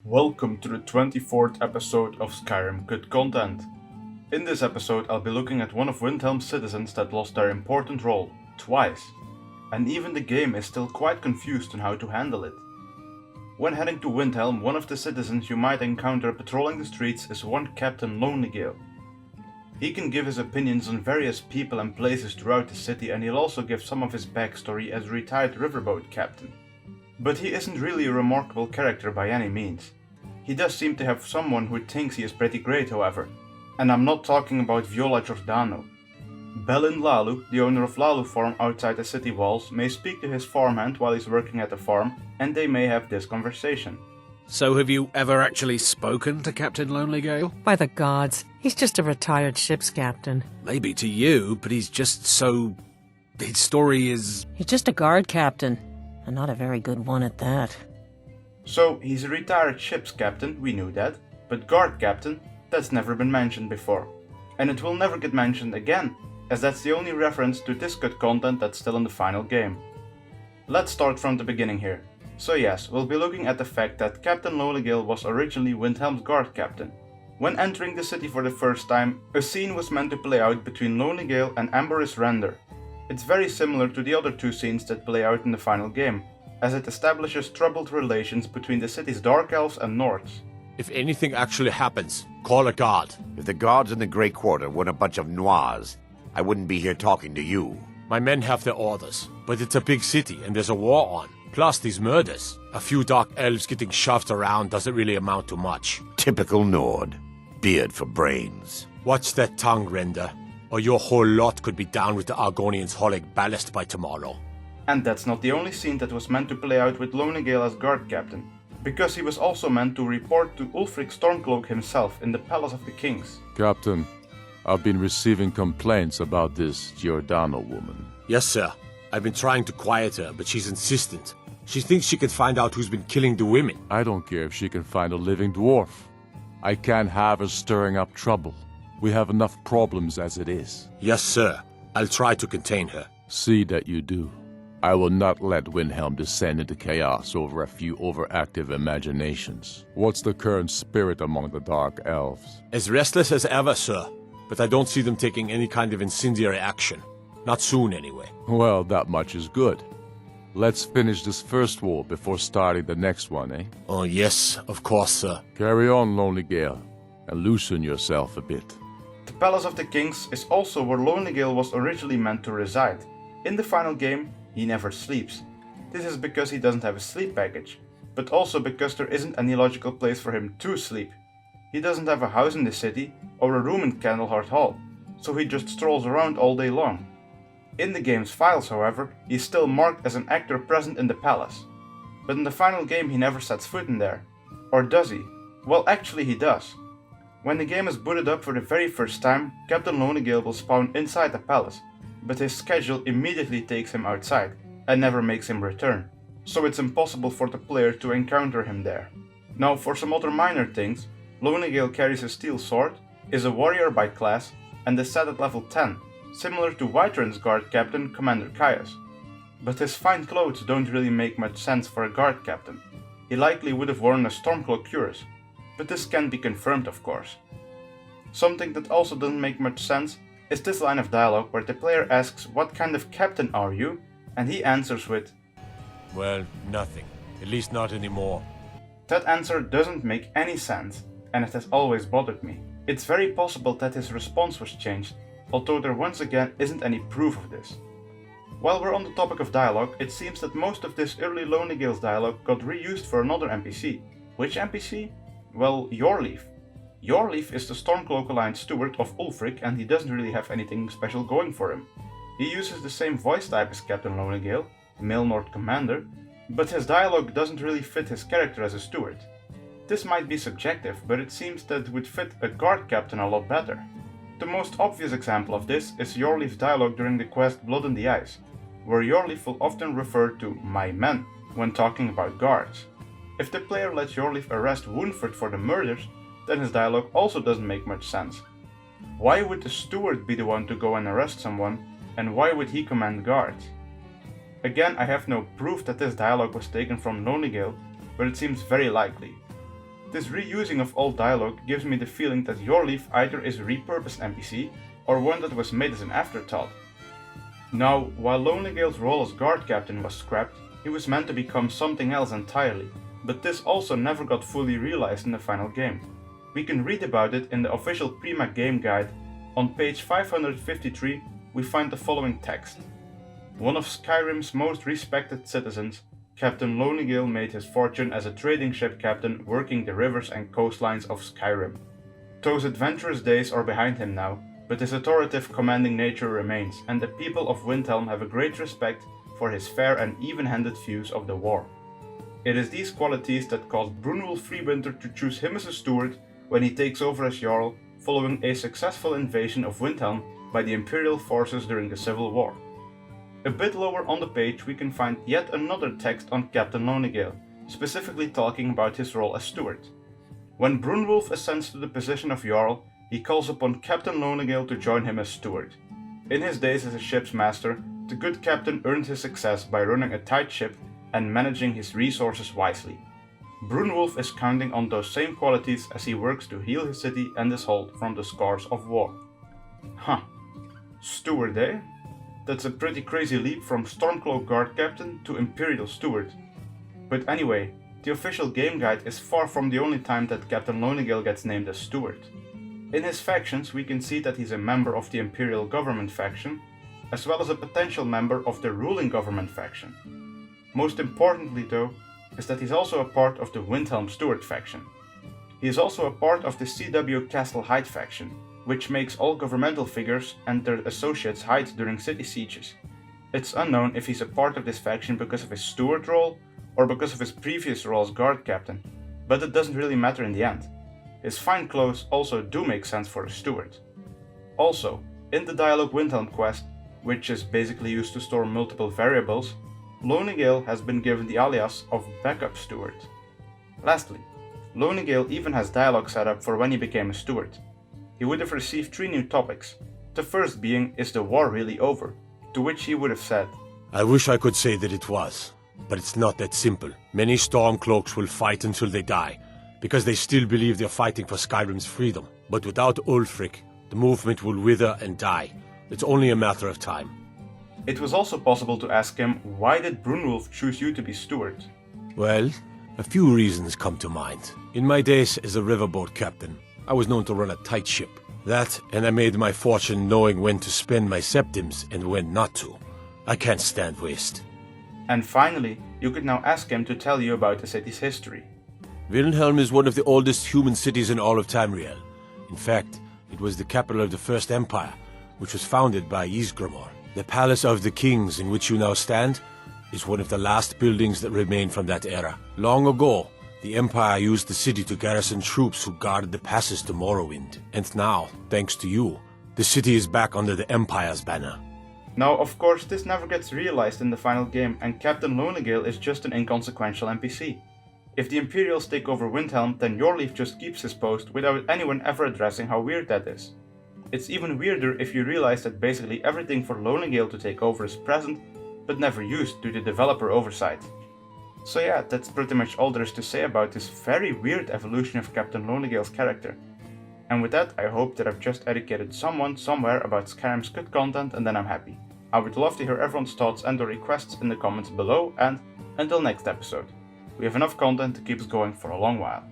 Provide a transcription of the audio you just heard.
Welcome to the 24th episode of Skyrim Cut Content. In this episode I'll be looking at one of Windhelm's citizens that lost their important role, twice. And even the game is still quite confused on how to handle it. When heading to Windhelm, one of the citizens you might encounter patrolling the streets is one Captain Lonely-Gale. He can give his opinions on various people and places throughout the city, and he'll also give some of his backstory as a retired riverboat captain. But he isn't really a remarkable character by any means. He does seem to have someone who thinks he is pretty great, however, and I'm not talking about Viola Giordano. Belin Lalu, the owner of Lalu Farm outside the city walls, may speak to his farmhand while he's working at the farm, and they may have this conversation. So have you ever actually spoken to Captain Lonely-Gale? By the gods, he's just a retired ship's captain. Maybe to you, but he's just so... his story is... He's just a guard captain, and not a very good one at that. So, he's a retired ship's captain, we knew that, but guard captain, that's never been mentioned before. And it will never get mentioned again, as that's the only reference to this cut content that's still in the final game. Let's start from the beginning here. So yes, we'll be looking at the fact that Captain Lonely-Gale was originally Windhelm's guard captain. When entering the city for the first time, a scene was meant to play out between Lonely-Gale and Amber's Render. It's very similar to the other two scenes that play out in the final game, as it establishes troubled relations between the city's Dark Elves and Nords. If anything actually happens, call a guard. If the guards in the Grey Quarter weren't a bunch of noirs, I wouldn't be here talking to you. My men have their orders, but it's a big city and there's a war on. Plus these murders. A few dark elves getting shoved around doesn't really amount to much. Typical Nord. Beard for brains. Watch that tongue, Render, or your whole lot could be down with the Argonians' Holic ballast by tomorrow. And that's not the only scene that was meant to play out with Lonely-Gale as guard captain, because he was also meant to report to Ulfric Stormcloak himself in the Palace of the Kings. Captain, I've been receiving complaints about this Giordano woman. Yes, sir. I've been trying to quiet her, but she's insistent. She thinks she can find out who's been killing the women. I don't care if she can find a living dwarf. I can't have her stirring up trouble. We have enough problems as it is. Yes, sir. I'll try to contain her. See that you do. I will not let Windhelm descend into chaos over a few overactive imaginations. What's the current spirit among the Dark Elves? As restless as ever, sir. But I don't see them taking any kind of incendiary action. Not soon, anyway. Well, that much is good. Let's finish this first war before starting the next one, eh? Oh, yes, of course, sir. Carry on, Lonely-Gale, and loosen yourself a bit. The Palace of the Kings is also where Lonely-Gale was originally meant to reside. In the final game, he never sleeps. This is because he doesn't have a sleep package, but also because there isn't any logical place for him to sleep. He doesn't have a house in the city or a room in Candleheart Hall, so he just strolls around all day long. In the game's files, however, he's still marked as an actor present in the palace. But in the final game he never sets foot in there. Or does he? Well, actually he does. When the game is booted up for the very first time, Captain Lonely-Gale will spawn inside the palace, but his schedule immediately takes him outside, and never makes him return. So it's impossible for the player to encounter him there. Now for some other minor things, Lonely-Gale carries a steel sword, is a warrior by class, and is set at level 10. Similar to Whiterun's guard captain, Commander Caius. But his fine clothes don't really make much sense for a guard captain. He likely would have worn a Stormcloak cuirass, but this can't be confirmed, of course. Something that also doesn't make much sense is this line of dialogue where the player asks what kind of captain are you, and he answers with, Well, nothing. At least not anymore. That answer doesn't make any sense, and it has always bothered me. It's very possible that his response was changed, although there once again isn't any proof of this. While we're on the topic of dialogue, it seems that most of this early Lonely-Gale's dialogue got reused for another NPC. Which NPC? Well, Yorleaf. Yorleaf is the Stormcloak Alliance steward of Ulfric, and he doesn't really have anything special going for him. He uses the same voice type as Captain Lonely-Gale, male Nord commander, but his dialogue doesn't really fit his character as a steward. This might be subjective, but it seems that it would fit a guard captain a lot better. The most obvious example of this is Yorleaf's dialogue during the quest Blood in the Ice, where Yorleaf will often refer to "my men" when talking about guards. If the player lets Yorleaf arrest Wounford for the murders, then his dialogue also doesn't make much sense. Why would the steward be the one to go and arrest someone, and why would he command guards? Again, I have no proof that this dialogue was taken from Lonely-Gale, but it seems very likely. This reusing of old dialogue gives me the feeling that Yorleaf either is a repurposed NPC or one that was made as an afterthought. Now, while Lonely-Gale's role as guard captain was scrapped, he was meant to become something else entirely, but this also never got fully realized in the final game. We can read about it in the official Prima game guide. On page 553 we find the following text. One of Skyrim's most respected citizens, Captain Lonely-Gale made his fortune as a trading ship captain working the rivers and coastlines of Skyrim. Those adventurous days are behind him now, but his authoritative commanding nature remains, and the people of Windhelm have a great respect for his fair and even-handed views of the war. It is these qualities that caused Brunwulf Freewinter to choose him as a steward when he takes over as Jarl, following a successful invasion of Windhelm by the Imperial forces during the Civil War. A bit lower on the page we can find yet another text on Captain Lonely-Gale, specifically talking about his role as steward. When Brunwulf ascends to the position of Jarl, he calls upon Captain Lonely-Gale to join him as steward. In his days as a ship's master, the good captain earned his success by running a tight ship and managing his resources wisely. Brunwulf is counting on those same qualities as he works to heal his city and his hold from the scars of war. Huh. Steward, eh? That's a pretty crazy leap from Stormcloak Guard Captain to Imperial Steward. But anyway, the official game guide is far from the only time that Captain Lonely-Gale gets named as steward. In his factions we can see that he's a member of the Imperial Government faction, as well as a potential member of the ruling government faction. Most importantly though, is that he's also a part of the Windhelm Steward faction. He is also a part of the CW Castle Hide faction, which makes all governmental figures and their associates hide during city sieges. It's unknown if he's a part of this faction because of his steward role or because of his previous role as guard captain, but it doesn't really matter in the end. His fine clothes also do make sense for a steward. Also, in the Dialogue Windhelm quest, which is basically used to store multiple variables, Lonely-Gale has been given the alias of Backup Steward. Lastly, Lonely-Gale even has dialogue set up for when he became a steward. He would have received 3 new topics. The first being, is the war really over? To which he would have said, I wish I could say that it was, but it's not that simple. Many Stormcloaks will fight until they die, because they still believe they're fighting for Skyrim's freedom. But without Ulfric, the movement will wither and die. It's only a matter of time. It was also possible to ask him, why did Brunwulf choose you to be steward? Well, a few reasons come to mind. In my days as a riverboat captain, I was known to run a tight ship. That, and I made my fortune knowing when to spend my septims and when not to. I can't stand waste. And finally, you could now ask him to tell you about the city's history. Windhelm is one of the oldest human cities in all of Tamriel. In fact, it was the capital of the First Empire, which was founded by Ysgramor. The Palace of the Kings in which you now stand is one of the last buildings that remain from that era. Long ago, the Empire used the city to garrison troops who guarded the passes to Morrowind. And now, thanks to you, the city is back under the Empire's banner. Now, of course, this never gets realized in the final game, and Captain Lonely-Gale is just an inconsequential NPC. If the Imperials take over Windhelm, then Yorleaf just keeps his post without anyone ever addressing how weird that is. It's even weirder if you realize that basically everything for Lonely-Gale to take over is present, but never used due to developer oversight. So yeah, that's pretty much all there is to say about this very weird evolution of Captain Lonely-Gale's character. And with that, I hope that I've just educated someone somewhere about Skyrim's Cut Content, and then I'm happy. I would love to hear everyone's thoughts and or requests in the comments below, and until next episode. We have enough content to keep us going for a long while.